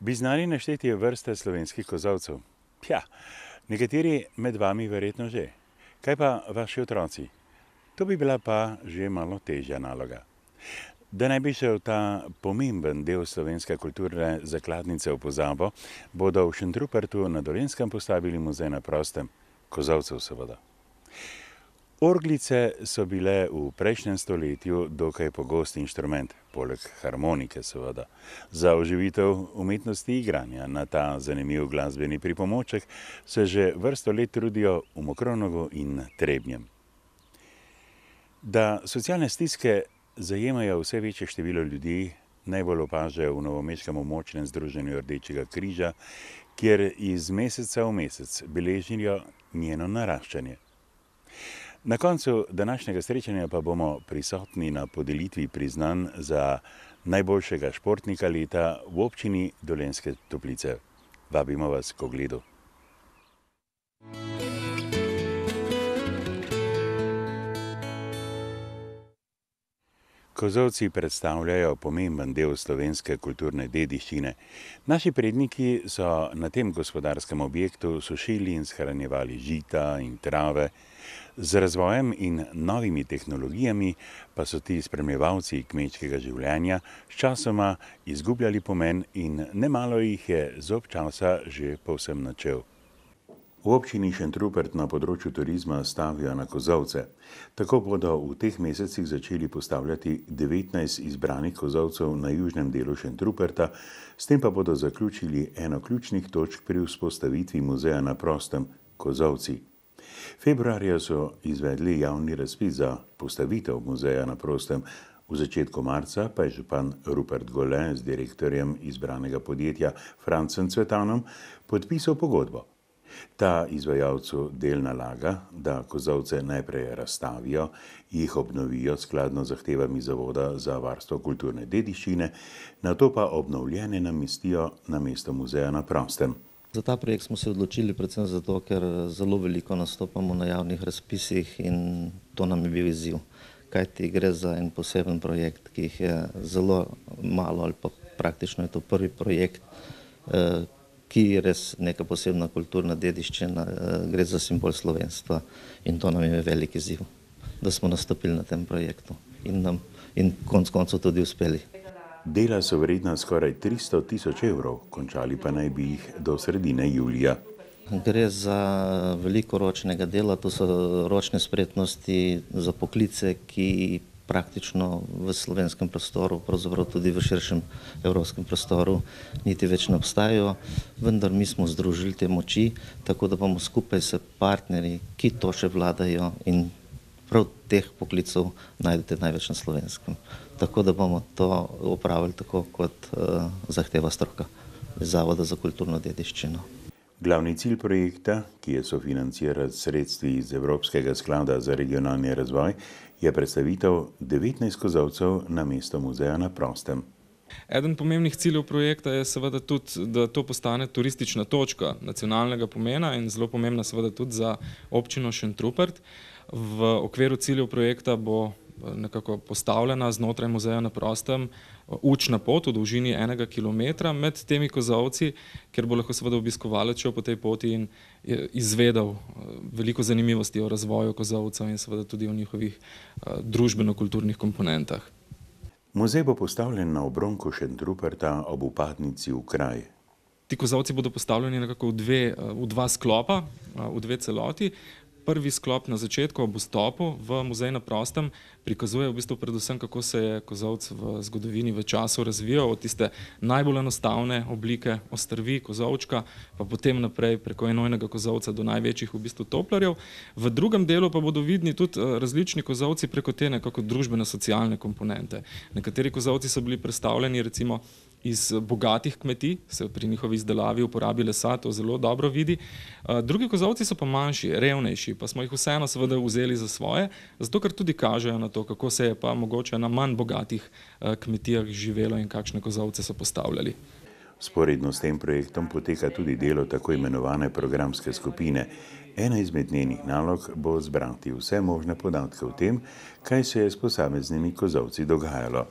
Bi znali našteti vrste slovenskih kozolcev? Ja, nekateri med vami verjetno že. Kaj pa vaši otroci? To bi bila pa že malo težja naloga. Da ne bi šel ta pomemben del slovenske kulturne zakladnice v pozabo, bodo v Šentrupertu na Dolenjskem postavili muzej na prostem, kozolcev seveda. Orglice so bile v prejšnjem stoletju dokaj pogost inštrument, poleg harmonike seveda. Za oživitev umetnosti igranja na ta zanimiv glasbeni pripomoček se že vrsto let trudijo v Mokronovu in Trebnjem. Da socialne stiske zajemajo vse večje število ljudi, najbolj opažajo v novomeškem območnem združenju Rdečega križa, kjer iz meseca v mesec beležijo njeno naraščanje. Na koncu današnjega srečanja pa bomo prisotni na podelitvi priznanj za najboljšega športnika leta v občini Dolenjske Toplice. Vabimo vas k ogledu. Kozolci predstavljajo pomemben del slovenske kulturne dediščine. Naši predniki so na tem gospodarskem objektu sušili in shranjevali žita in trave. Z razvojem in novimi tehnologijami pa so ti spremljevalci kmečkega življenja sčasoma izgubljali pomen in nemalo jih je z občasa že povsem načel. V občini Šentrupert na področju turizma stavijo na kozolce. Tako bodo v teh mesecih začeli postavljati 19 izbranih kozolcev na južnem delu Šentruperta, s tem pa bodo zaključili eno ključnih točk pri vzpostavitvi muzeja na prostem, kozolci. Februarja so izvedli javni razpis za postavitev muzeja na prostem, v začetku marca pa je župan Rupert Gole z direktorjem izbranega podjetja Francem Cvetanom podpisal pogodbo. Ta izvajalcu del nalaga, da kozolce najprej razstavijo, jih obnovijo skladno z zahtevami Zavoda za varstvo kulturne dediščine, nato pa obnovljene namestijo na mesto muzeja na prostem. Za ta projekt smo se odločili predvsem zato, ker zelo veliko nastopamo na javnih razpisih in to nam je bil izziv. Kajti gre za en poseben projekt, ki jih je zelo malo ali pa praktično je to prvi projekt, ki je res neka posebna kulturna dediščina, gre za simbol slovenstva in to nam je velik izziv, da smo nastopili na tem projektu in konec koncev tudi uspeli. Dela so vredna skoraj 300 000 evrov, končali pa naj bi jih do sredine julija. Gre za veliko ročnega dela, to so ročne spretnosti za poklice, ki praktično v slovenskem prostoru, pravzaprav tudi v širšem evropskem prostoru, niti več ne obstajajo, vendar mi smo združili te moči, tako da bomo skupaj s partnerji, ki to še vladajo in prav teh poklicov najdete največ na slovenskem. Tako da bomo to opravili tako, kot zahteva stroka Zavoda za kulturno dediščino. Glavni cilj projekta, ki je sofinanciran s sredstvi iz Evropskega sklada za regionalni razvoj, je predstavitev 19 kozolcev na mesto muzeja na prostem. Eden pomembnih ciljev projekta je seveda tudi, da to postane turistična točka nacionalnega pomena in zelo pomembna seveda tudi za občino Šentrupert. V okviru ciljev projekta bo nekako postavljena znotraj muzeja na prostem učna pot v dolžini 1 kilometra med temi kozolci, kjer bo lahko seveda obiskovalec šel po tej poti in izvedel veliko zanimivosti o razvoju kozolcev in seveda tudi o njihovih družbeno-kulturnih komponentah. Muzej bo postavljen na obronku Šentruperta ob vpadnici v kraj. Ti kozolci bodo postavljeni nekako v dva sklopa, v dve celoti. Prvi sklop na začetku ob vstopu v muzej na prostem prikazuje v bistvu predvsem, kako se je kozolc v zgodovini, v času razvijal od tiste najbolj enostavne oblike ostrvi, kozolčka, pa potem naprej preko enojnega kozolca do največjih v bistvu toplarjev. V drugem delu pa bodo vidni tudi različni kozolci preko te nekako družbeno-socialne komponente. Nekateri kozolci so bili predstavljeni recimo iz bogatih kmetij, se pri njihovi izdelavi uporabi lesa, to zelo dobro vidi. Drugi kozolci so pa manjši, revnejši, pa smo jih vseeno seveda vzeli za svoje, zato ker tudi kažejo na to, kako se je pa mogoče na manj bogatih kmetijah živelo in kakšne kozolce so postavljali. Sporedno s tem projektom poteka tudi delo tako imenovane programske skupine. Ena izmed njenih nalog bo zbrati vse možne podatke o tem, kaj se je s posameznimi kozolci dogajalo.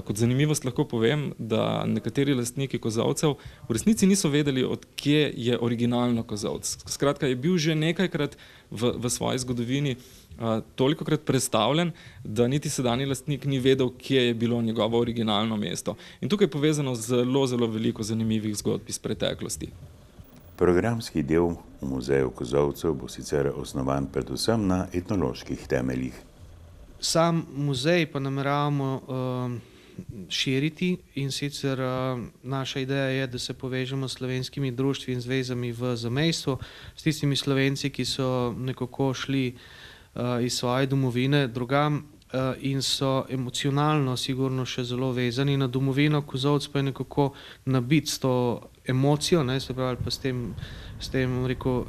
Kot zanimivost lahko povem, da nekateri lastniki kozolcev v resnici niso vedeli, od kje je originalno kozolc. Skratka, je bil že nekajkrat v svoji zgodovini tolikokrat predstavljen, da niti sedanji lastnik ni vedel, kje je bilo njegovo originalno mesto. In tukaj je povezano zelo, zelo veliko zanimivih zgodb iz preteklosti. Programski del v muzeju kozolcev bo sicer osnovan predvsem na etnoloških temeljih. Sam muzej pa nameravamo širiti in sicer naša ideja je, da se povežemo s slovenskimi društvi in zvezami v zamejstvu, s tistimi Slovenci, ki so nekako šli iz svoje domovine drugam in so emocionalno sigurno še zelo vezani na domovino. Kozolec pa je nekako nabit s to emocijo, se pravi pa s tem rekel,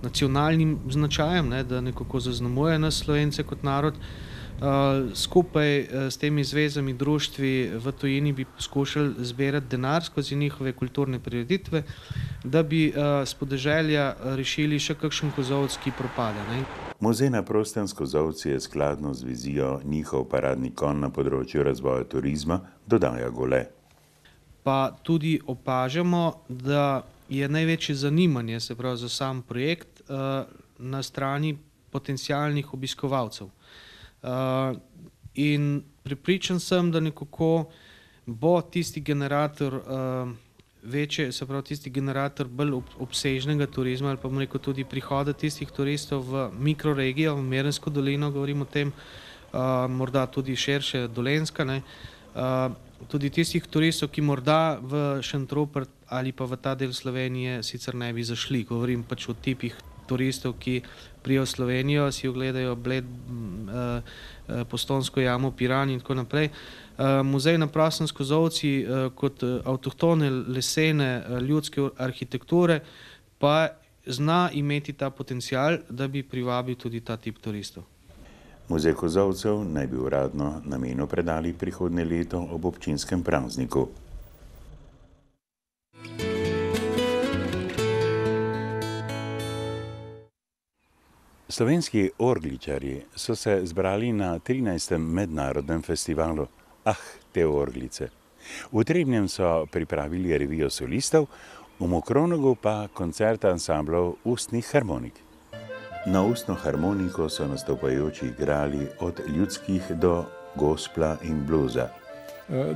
nacionalnim značajem, da nekako zaznamuje nas Slovence kot narod. Skupaj s temi zvezami, društvi v tujini bi poskušali zbirati denar skozi njihove kulturne prireditve, da bi s podeželja rešili še kakšen kozolec, ki propada. Muzej na prostem s kozolci je skladno z vizijo njihov paradni konj na področju razvoja turizma, dodaja Gole. Pa tudi opažamo, da je največje zanimanje, se pravi za sam projekt, na strani potencialnih obiskovalcev. In prepričan sem, da nekako bo tisti generator večje, se pravi tisti generator bolj obsežnega turizma ali pa bom rekel tudi prihoda tistih turistov v mikroregijo, v Merensko dolino, govorim o tem, morda tudi širše Dolenjska, tudi tistih turistov, ki morda v Šentrupert ali pa v ta del Slovenije sicer ne bi zašli. Govorim pač o tipih turistov, ki prijo v Slovenijo, si ogledajo Bled, Postojnsko jamo, Piran in tako naprej. Muzej na prostem s kozolci kot avtohtone lesene ljudske arhitekture pa zna imeti ta potencial, da bi privabil tudi ta tip turistov. Muzej kozolcev naj bi uradno namenu predali prihodnje leto ob občinskem prazniku. Slovenski orgličarji so se zbrali na 13. mednarodnem festivalu te orglice. V Trebnjem so pripravili revijo solistov, v Mokronogu pa koncert ansamblov ustnih harmonik. Na ustno harmoniko so nastopajoči igrali od ljudskih do gospla in bluza.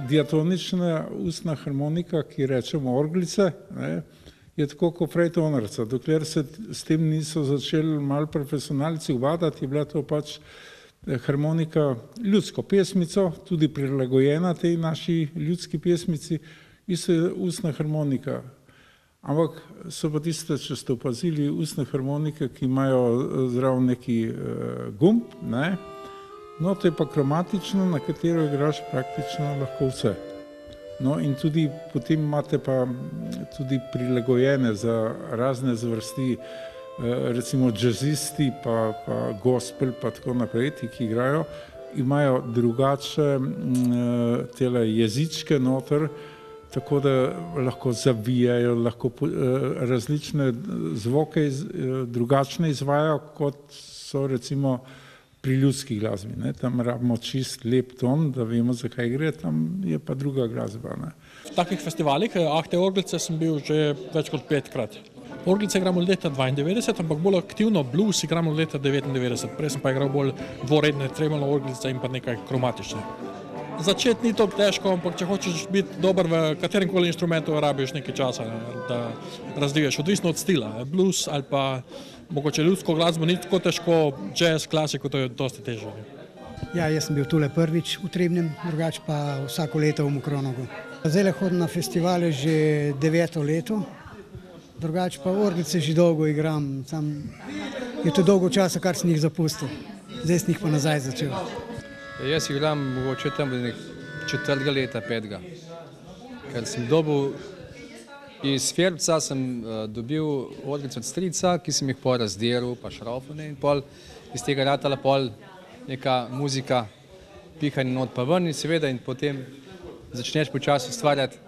Diatonična ustna harmonika, ki rečemo orglice, je tako kot frajtonarca. Dokler se s tem niso začeli malo profesionalci uvadati, je bila to pač harmonika ljudsko pesmico, tudi prilagojena tej naši ljudski pesmici, isto je ustna harmonika. Ampak so pa tiste, če ste opazili, ustne harmonike, ki imajo zraven neki gumb, no to je pa kromatično, na katero igraš praktično lahko vse. No in tudi potem imate pa tudi prilagojene za razne zvrsti, recimo džazisti pa gospel pa tako naprej, ti, ki igrajo, imajo drugače tele jezičke noter, tako da lahko zavijajo, lahko različne zvoke drugačne izvajajo, kot so recimo pri ljudski glasbi. Tam rabimo čist lep ton, da vemo, zakaj gre, tam je pa druga glasba. V takih festivalih, te orglice, sem bil že več kot 5-krat. Orglice igramo leta 92, ampak bolj aktivno blues igramo leta 99. Prej sem pa igral bolj dvoredne tremolo orglice in pa nekaj kromatične. Začeti ni toliko težko, ampak če hočeš biti dober v katerem koli inštrumentu, rabiš nekaj časa, da razviješ, odvisno od stila. Blues ali pa mogoče ljudsko glasbo ni tako težko, jazz, klasiko, to je dosti težje. Ja, jaz sem bil tule prvič v Trebnjem, drugače pa vsako leto v Mokronogu. Zdaj hodim na festivale že 9. leto, drugače pa orglice že dolgo igram, sam je to dolgo časa, kar sem jih zapustil, zdaj sem jih pa nazaj začel. Jaz igram mogoče tam 4. leta, 5. Ker sem dobil iz Ferbca, sem dobil orglice od strica, ki sem jih pol razdelil, pa šrofone in pol iz tega ratala pol neka muzika, pihanje not pa ven in seveda in potem začneš počasi ustvarjati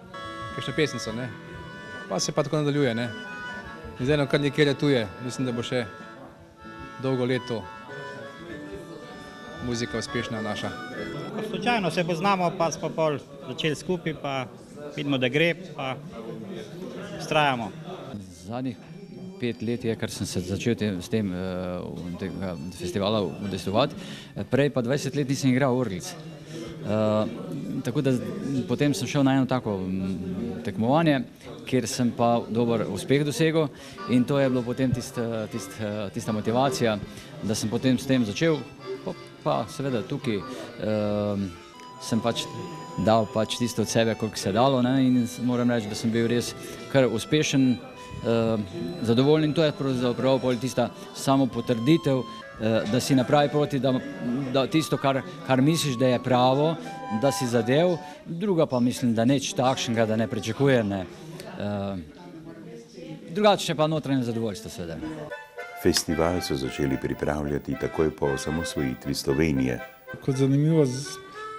kakšno pesnico, pa se pa tako nadaljuje, In zdaj kar nekaj ratuje, mislim, da bo še dolgo leto muzika uspešna naša. slučajno se poznamo, pa smo pol začeli skupaj, pa vidimo, da gre, pa vztrajamo. Zadnjih 5 let je, ker sem se začel s tem festivala udejstvovati, prej pa 20 let nisem igral orglic. Tako da potem sem šel na eno tako tekmovanje, kjer sem pa dober uspeh dosegel in to je bilo potem tista motivacija, da sem potem s tem začel, pa seveda tukaj sem pač dal pač tisto od sebe, koliko se je dalo, in moram reči, da sem bil res kar uspešen, zadovoljen in to je pravzaprav tista samopotrditev, da si na pravi poti, da tisto, kar misliš, da je pravo, da si zadev, druga pa mislim, da nič takšnega, da ne pričakujem. Drugače pa notranje zadovoljstvo seveda. Festival so začeli pripravljati takoj po osamosvojitvi Slovenije. Kot zanimivo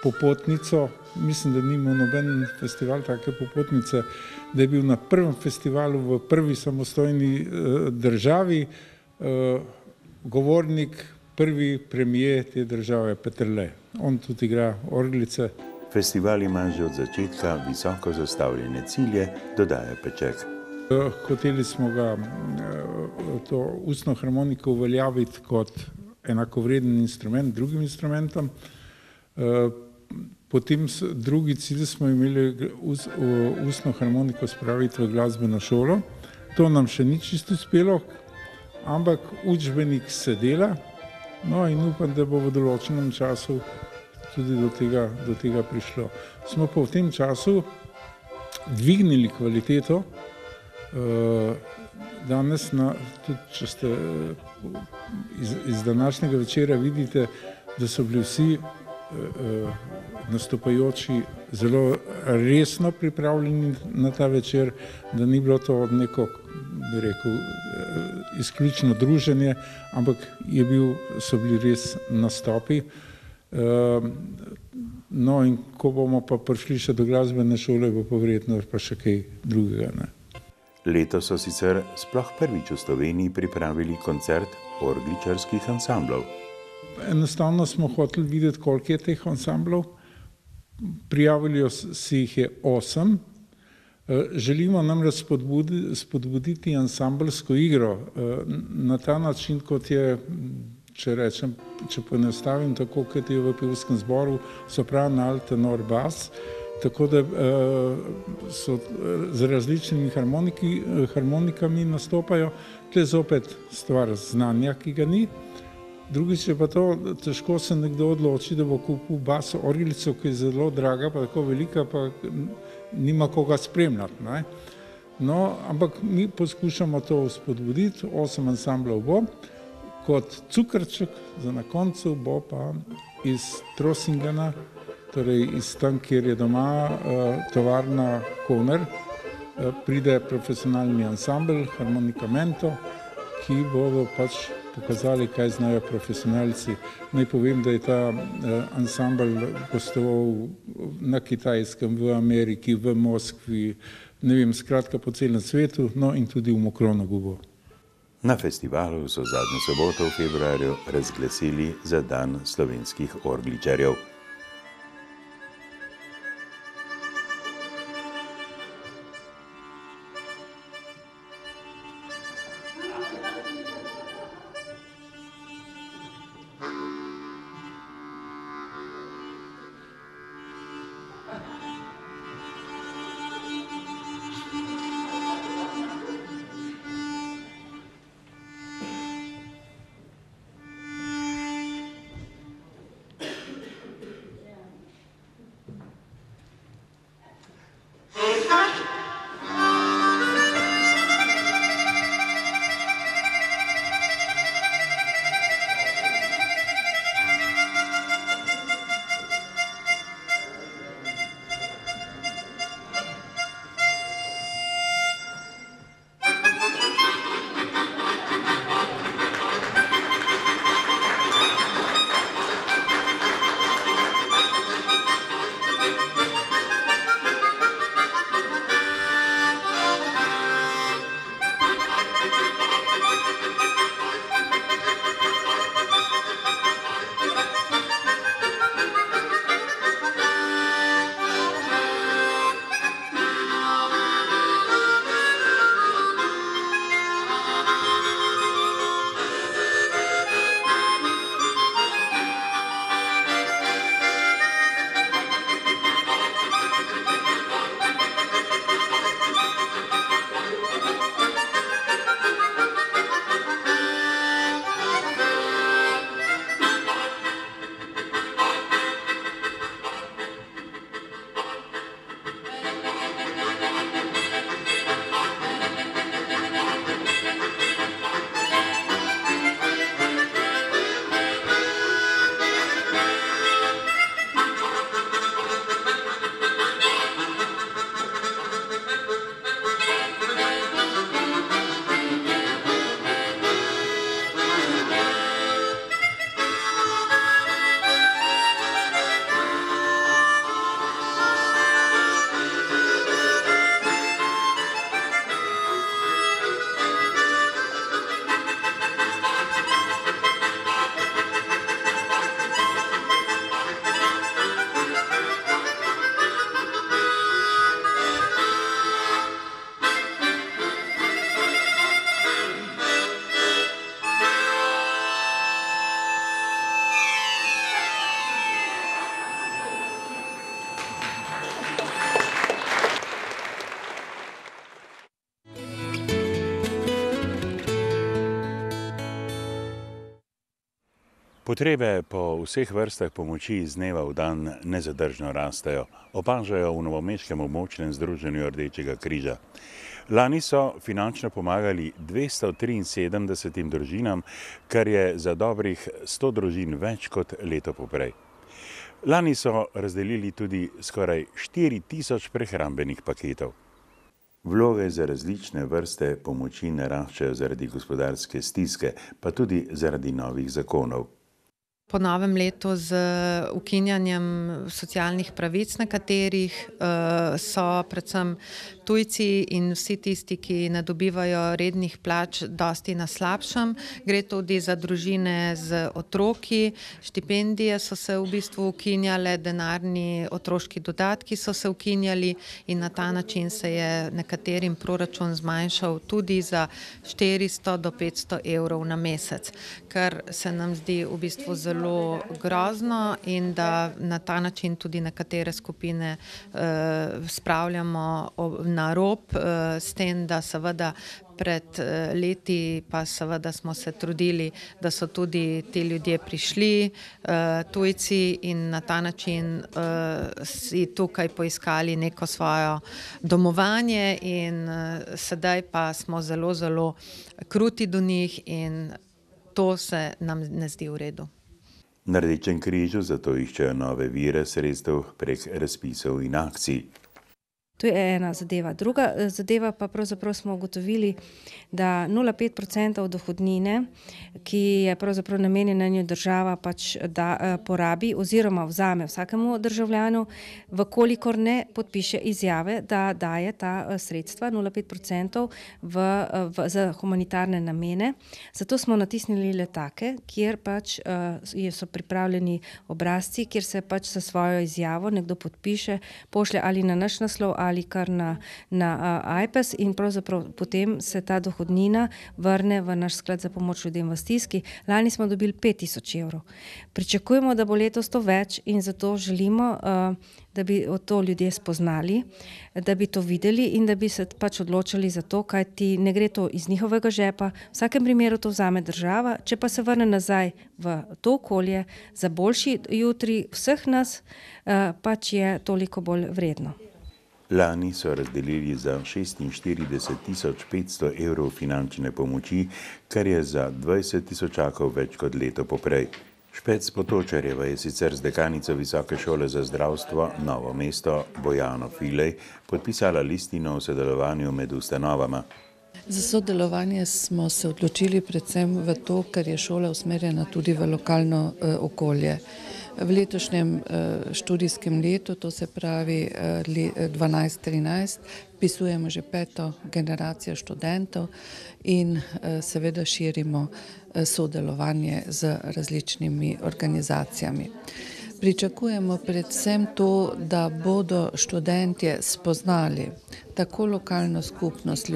popotnico, mislim, da ni imel noben festival take popotnice, da je bil na prvem festivalu v prvi samostojni državi govornik, prvi premijer te države, Peterle. On tudi igra orglice. Festival ima že od začetka visoko zastavljene cilje, dodaja Peček. Hoteli smo ga to ustno harmoniko uveljaviti kot enakovreden instrument drugim instrumentom. Potem drugi cilj smo imeli ustno harmoniko spraviti v glasbeno šolo. To nam še ni čisto uspelo, ampak učbenik se dela, no in upam, da bo v določenem času tudi do tega prišlo. Smo pa v tem času dvignili kvaliteto. Danes, tudi če ste iz današnjega večera vidite, da so bili vsi nastopajoči zelo resno pripravljeni na ta večer, da ni bilo to neko, bi rekel, izključno druženje, ampak so bili res nastopi. No in ko bomo pa prišli še do glasbene šole, bo pa verjetno pa še kaj drugega. Letos so sicer sploh prvič v Sloveniji pripravili koncert orgličarskih ansamblov. Enostavno smo hoteli videti, koliko je teh ansamblov. Prijavili si jih je 8. Želimo namreč spodbuditi ansamblsko igro na ta način, kot je, če poenostavim, tako kot je v pevskem zboru sopran, alt, tenor, bas. Tako da so z različnimi harmonikami nastopajo. To je zopet stvar znanja, ki ga ni. Drugič je pa to, težko se nekdo odloči, da bo kupil bas orglico, ki je zelo draga, pa tako velika, pa nima koga spremljati. No, ampak mi poskušamo to spodbuditi, 8 ansamblov bo. Kot cukrček za na koncu bo pa iz Trosingena, torej iz tam, kjer je doma tovarna Koner, pride profesionalni ansambl Harmonicamento, ki bodo pač pokazali, kaj znajo profesionalci. Naj povem, da je ta ansambl gostoval na Kitajskem, v Ameriki, v Moskvi, ne vem, skratka po celem svetu, no in tudi v Mokronogu bo. Na festivalu so zadnjo soboto v februarju razglasili za dan slovenskih orgličarjev. Potrebe po vseh vrstah pomoči iz dneva v dan nezadržno rastejo, opažajo v novomeškem območnem združenju Rdečega križa. Lani so finančno pomagali 273 družinam, kar je za dobrih 100 družin več kot leto poprej. Lani so razdelili tudi skoraj 4000 prehrambenih paketov. Vloge za različne vrste pomoči naraščajo zaradi gospodarske stiske, pa tudi zaradi novih zakonov. Po novem letu z ukinjanjem socialnih pravic nekaterih so predvsem tujci in vsi tisti, ki ne dobivajo rednih plač, dosti na slabšem. Gre tudi za družine z otroki, štipendije so se v bistvu ukinjale, denarni otroški dodatki so se ukinjali in na ta način se je nekaterim proračun zmanjšal tudi za 400 do 500 evrov na mesec, kar se nam zdi v bistvu zelo grozno in da na ta način tudi nekatere skupine spravljamo na rob, s tem, da seveda pred leti pa seveda smo se trudili, da so tudi ti ljudje prišli, tujci, in na ta način si tukaj poiskali neko svojo domovanje in sedaj pa smo zelo, zelo kruti do njih in to se nam ne zdi v redu. Na Rdečem križu zato iščejo nove vire sredstev prek razpisov in akcij. To je ena zadeva. Druga zadeva pa pravzaprav smo ugotovili, da 0,5% dohodnine, ki je pravzaprav namenjena njo država pač da porabi oziroma vzame vsakemu državljanu, vkolikor ne podpiše izjave, da daje ta sredstva 0,5% za humanitarne namene. Zato smo natisnili letake, kjer pač so pripravljeni obrazci, kjer se pač za svojo izjavo nekdo podpiše, pošlje ali na naš naslov ali kar na AJPES in pravzaprav potem se ta dohodnina vrne v naš sklad za pomoč ljudem v stiski. Lani smo dobili 5000 evrov. Pričakujemo, da bo letos to več in zato želimo, da bi to ljudje spoznali, da bi to videli in da bi se pač odločili za to, kajti ne gre to iz njihovega žepa, v vsakem primeru to vzame država, če pa se vrne nazaj v to okolje, za boljši jutri vseh nas, pač je toliko bolj vredno. Lani so razdelili za 46 500 evrov finančne pomoči, kar je za 20 tisočakov več kot leto poprej. Špec Potočarjeva je sicer z dekanico Visoke šole za zdravstvo Novo mesto Bojano Filej podpisala listino o sodelovanju med ustanovama. Za sodelovanje smo se odločili predvsem v to, ker je šola usmerjena tudi v lokalno okolje. V letošnjem študijskem letu, to se pravi 12-13, vpisujemo že 5. generacijo študentov in seveda širimo sodelovanje z različnimi organizacijami. Pričakujemo predvsem to, da bodo študentje spoznali tako lokalno skupnost,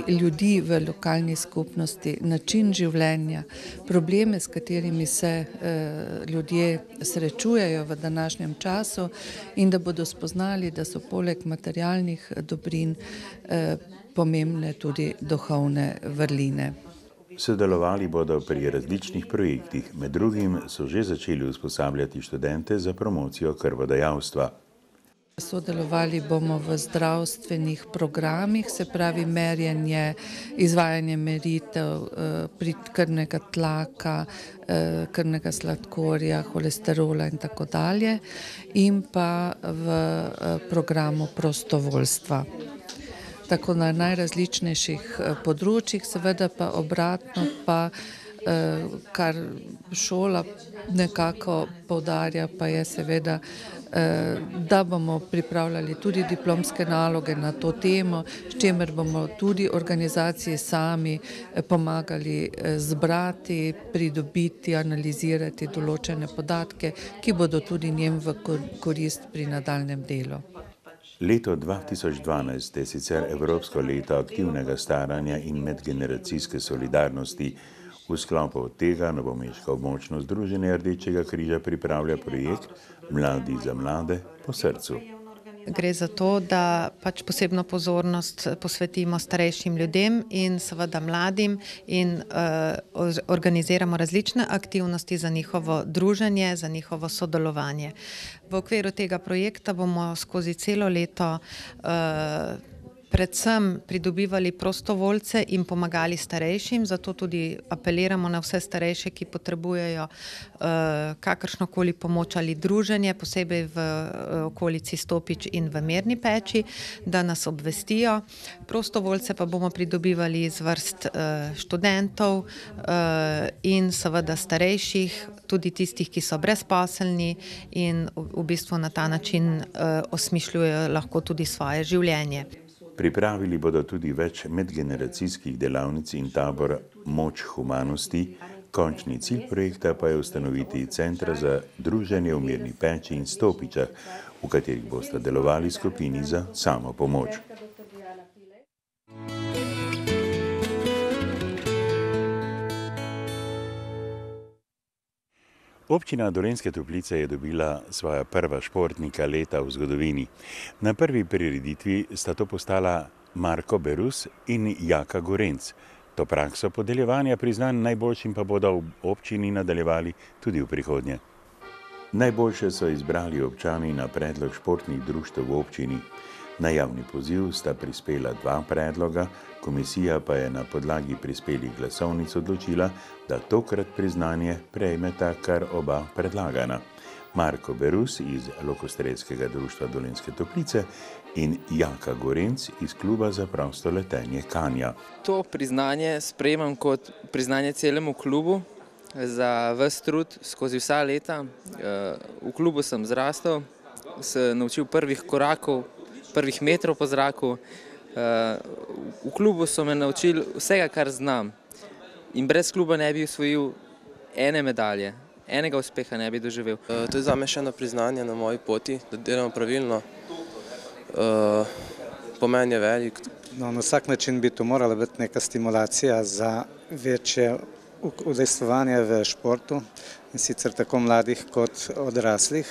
ljudi v lokalni skupnosti, način življenja, probleme, s katerimi se ljudje srečujejo v današnjem času in da bodo spoznali, da so poleg materialnih dobrin pomembne tudi duhovne vrline. Sodelovali bodo pri različnih projektih, med drugim so že začeli usposabljati študente za promocijo krvodajalstva. Sodelovali bomo v zdravstvenih programih, se pravi merjenje, izvajanje meritev krvnega tlaka, krvnega sladkorja, holesterola in tako dalje, in pa v programu prostovoljstva. Tako na najrazličnejših področjih, seveda pa obratno pa, kar šola nekako poudarja, pa je seveda, da bomo pripravljali tudi diplomske naloge na to temo, s čimer bomo tudi organizaciji sami pomagali zbrati, pridobiti, analizirati določene podatke, ki bodo tudi njem v korist pri nadaljnjem delu. Leto 2012 je sicer Evropsko leto aktivnega staranja in medgeneracijske solidarnosti. V sklopu tega novomeško območno združenje Rdečega križa pripravlja projekt Mladi za mlade po srcu. Gre za to, da pač posebno pozornost posvetimo starejšim ljudem in seveda mladim in organiziramo različne aktivnosti za njihovo druženje, za njihovo sodelovanje. V okviru tega projekta bomo skozi celo leto predvsem pridobivali prostovoljce in pomagali starejšim, zato tudi apeliramo na vse starejše, ki potrebujejo kakršnokoli pomoč ali druženje, posebej v okolici Stopič in v Mirni Peči, da nas obvestijo. Prostovoljce pa bomo pridobivali iz vrst študentov in seveda starejših, tudi tistih, ki so brezposelni in v bistvu na ta način osmišljujejo lahko tudi svoje življenje. Pripravili bodo tudi več medgeneracijskih delavnic in tabor Moč humanosti. Končni cilj projekta pa je ustanoviti centra za druženje v Mirni Peči in Stopičah, v katerih bosta delovali skupini za samopomoč. Občina Dolenjske Toplice je dobila svoja prva športnika leta v zgodovini. Na prvi prireditvi sta to postala Marko Berus in Jaka Gorenc. To prakso podeljevanja priznanj najboljšim pa bodo v občini nadaljevali tudi v prihodnje. Najboljše so izbrali občani na predlog športnih društev v občini. Na javni poziv sta prispela 2 predloga, komisija pa je na podlagi prispelih glasovnic odločila, da tokrat priznanje prejmeta kar oba predlagana. Marko Berus iz Lokostrelskega društva Dolenjske Toplice in Jaka Gorenc iz kluba za prosto letenje Kanja. To priznanje sprejemam kot priznanje celemu klubu za ves trud skozi vsa leta. V klubu sem zrastel, se naučil prvih korakov, prvih metrov po zraku. V klubu so me naučili vsega, kar znam. In brez kluba ne bi osvojil ene medalje, enega uspeha ne bi doživel. To je zame še eno priznanje na moji poti, da delamo pravilno. Pomen je velik. Na vsak način bi to morala biti neka stimulacija za večje udejstvovanje v športu, in sicer tako mladih kot odraslih,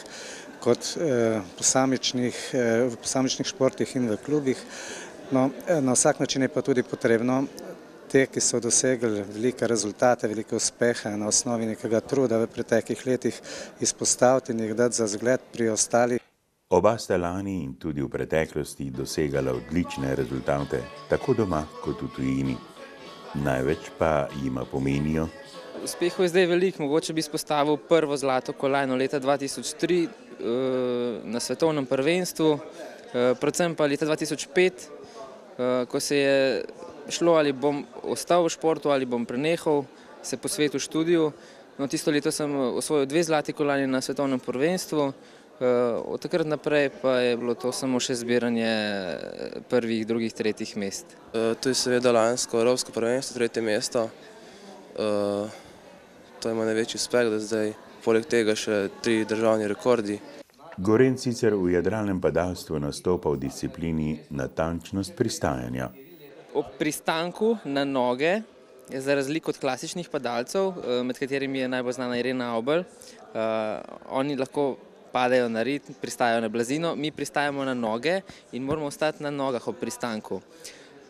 kot v posamičnih športih in v klubih. No, na vsak način je pa tudi potrebno te, ki so dosegli velike rezultate, velike uspehe na osnovi nekega truda v preteklih letih, izpostaviti in jih dati za zgled pri ostalih. Oba sta lani in tudi v preteklosti dosegala odlične rezultate, tako doma kot v tujini. Največ pa jima pomenijo. Uspehov je zdaj veliko, mogoče bi izpostavil prvo zlato kolajno leta 2003 na svetovnem prvenstvu, predvsem pa leta 2005, ko se je šlo, ali bom ostal v športu ali bom prenehal, se posvetil študiju. No, tisto leto sem osvojil 2 zlati kolajni na svetovnem prvenstvu, od takrat naprej pa je bilo to samo še zbiranje prvih, drugih, tretjih mest. To je seveda lansko evropsko prvenstvo, 3. mesto. To je moj največji uspeh, da zdaj poleg tega še 3 državni rekordi. Gorenc sicer v jadralnem padalstvu nastopa v disciplini natančnost pristajanja. Ob pristanku na noge, za razliko od klasičnih padalcev, med katerimi je najbolj znana Irena Aubel, oni lahko padajo na rit, pristajajo na blazino, mi pristajamo na noge in moramo ostati na nogah ob pristanku.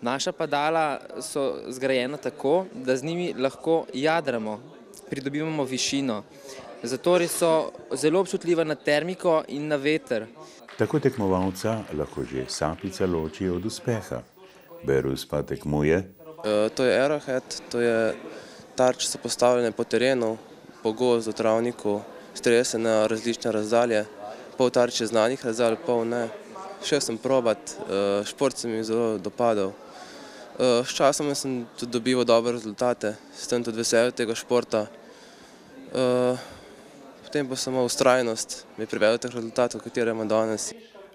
Naša padala so zgrajena tako, da z njimi lahko jadramo, pridobivamo višino. Zatorej so zelo občutljiva na termiko in na veter. Tako tekmovalca lahko že sapica loči od uspeha. Berus pa tekmuje. To je arrowhead, to je tarče so postavljene po terenu, po gozdu, travniku, strelja se na različne razdalje, pol tarče znanih razdalj, pol ne. Šel sem probat, šport se mi zelo dopadal. S časom sem tudi dobival dobre rezultate, sem tudi vesel tega športa. Potem pa samo ustrajnost mi je privedla teh rezultatov, katere imam danes.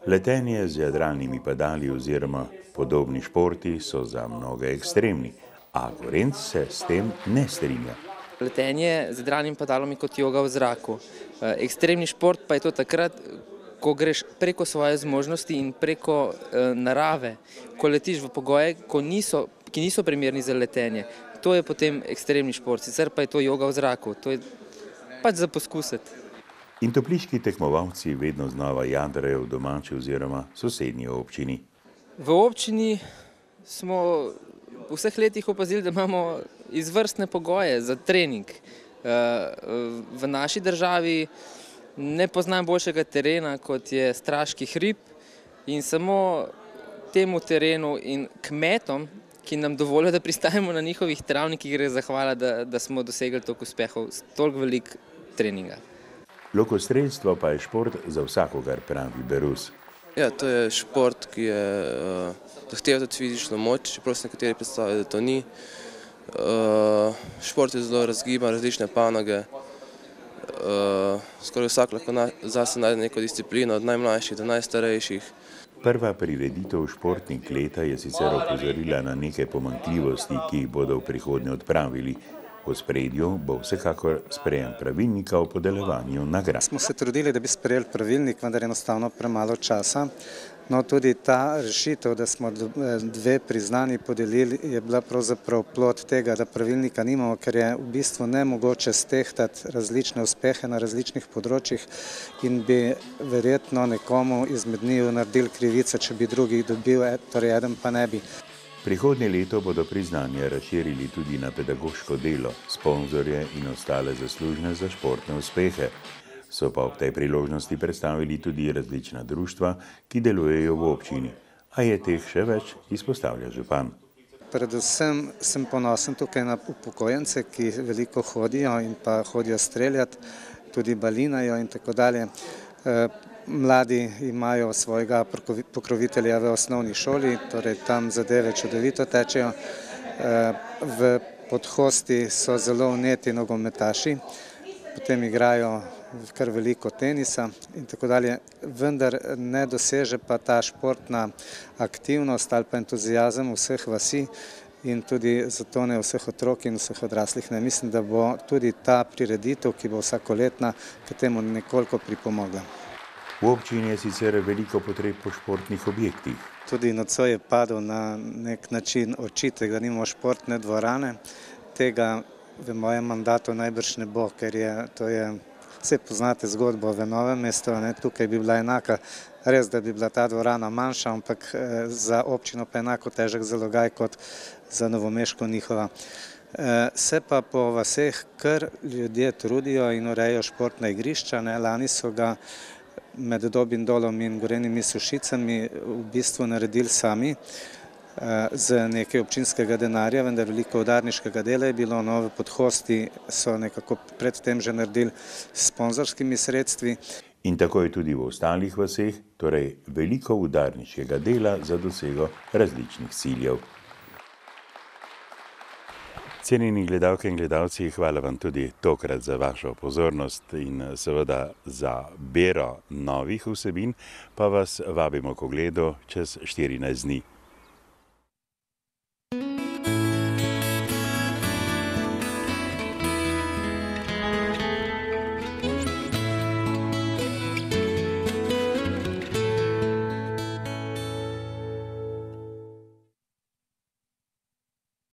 Letenje z jadralnimi padali oziroma podobni športi so za mnoge ekstremni, a Gorenc se s tem ne strinja. Letenje z jadralnim padalom je kot joga v zraku. Ekstremni šport pa je to takrat, ko greš preko svoje zmožnosti in preko narave, ko letiš v pogoje, ki niso primerni za letenje. To je potem ekstremni šport, sicer pa je to joga v zraku, to je pač za poskusiti. In topliški tekmovalci vedno znova jadrajo v domači oziroma sosednji občini. V občini smo v vseh letih opazili, da imamo izvrstne pogoje za trening. V naši državi ne poznam boljšega terena, kot je Straški hrib, in samo temu terenu in kmetom, ki nam dovolijo, da pristajamo na njihovih travnikih, gre zahvala, da smo dosegli toliko uspehov, toliko veliko treninga. Lokostrelstvo pa je šport za vsakogar, pravi Berus. Ja, to je šport, ki zahteva tudi fizično moč, čeprav se nekateri predstavljajo, da to ni. Šport je zelo razgiban, različne panoge. Skoraj vsak lahko zase najde neko disciplino, od najmlajših do najstarejših. Prva prireditev Športnik leta je sicer opozorila na neke pomanjkljivosti, ki jih bodo v prihodnje odpravili. V ospredju bo vsekakor sprejem pravilnika o podeljevanju nagrad. Smo se trudili, da bi sprejeli pravilnik, vendar enostavno premalo časa. No, tudi ta rešitev, da smo 2 priznanji podelili, je bila pravzaprav plod tega, da pravilnika nimamo, ker je v bistvu nemogoče stehtati različne uspehe na različnih področjih in bi verjetno nekomu izmed njiju naredili krivico, če bi drugi dobil, torej eden pa ne bi. Prihodnje leto bodo priznanje razširili tudi na pedagoško delo, sponzorje in ostale zaslužne za športne uspehe. So pa ob tej priložnosti predstavili tudi različna društva, ki delujejo v občini. A je teh še več, izpostavlja župan. Predvsem sem ponosen tukaj na upokojence, ki veliko hodijo in pa hodijo streljati, tudi balinajo in tako dalje. Mladi imajo svojega pokrovitelja v osnovni šoli, torej tam zadeve čudovito tečejo. V Podhosti so zelo vneti nogometaši, potem igrajo kar veliko tenisa in tako dalje, vendar ne doseže pa ta športna aktivnost ali pa entuzijazem vseh vasi in tudi zato ne vseh otrok in vseh odraslih. Ne mislim, da bo tudi ta prireditev, ki bo vsakoletna, k temu nekoliko pripomogla. V občini je sicer veliko potreb po športnih objektih. Tudi nocoj je padel na nek način očitek, da nimamo športne dvorane. Tega v mojem mandatu najbrž ne bo, ker vse poznate zgodbo v Novem mestu, tukaj bi bila enaka, res, da bi bila ta dvorana manjša, ampak za občino pa enako težek zalogaj kot za Novomeško njihova. Se pa po vaseh kar ljudje trudijo in urejajo športna igrišča. Lani so ga med Dobindolom in Gorenjimi Sušicami v bistvu naredili sami z nekaj občinskega denarja, vendar veliko udarniškega dela je bilo. V Podhosti so nekako predtem že naredili s sponzorskimi sredstvi. In tako je tudi v ostalih vaseh, torej veliko udarniškega dela za dosego različnih ciljev. Cenjeni gledalke in gledalci, hvala vam tudi tokrat za vašo pozornost in seveda za bero novih vsebin, pa vas vabimo k ogledu čez 14 dni.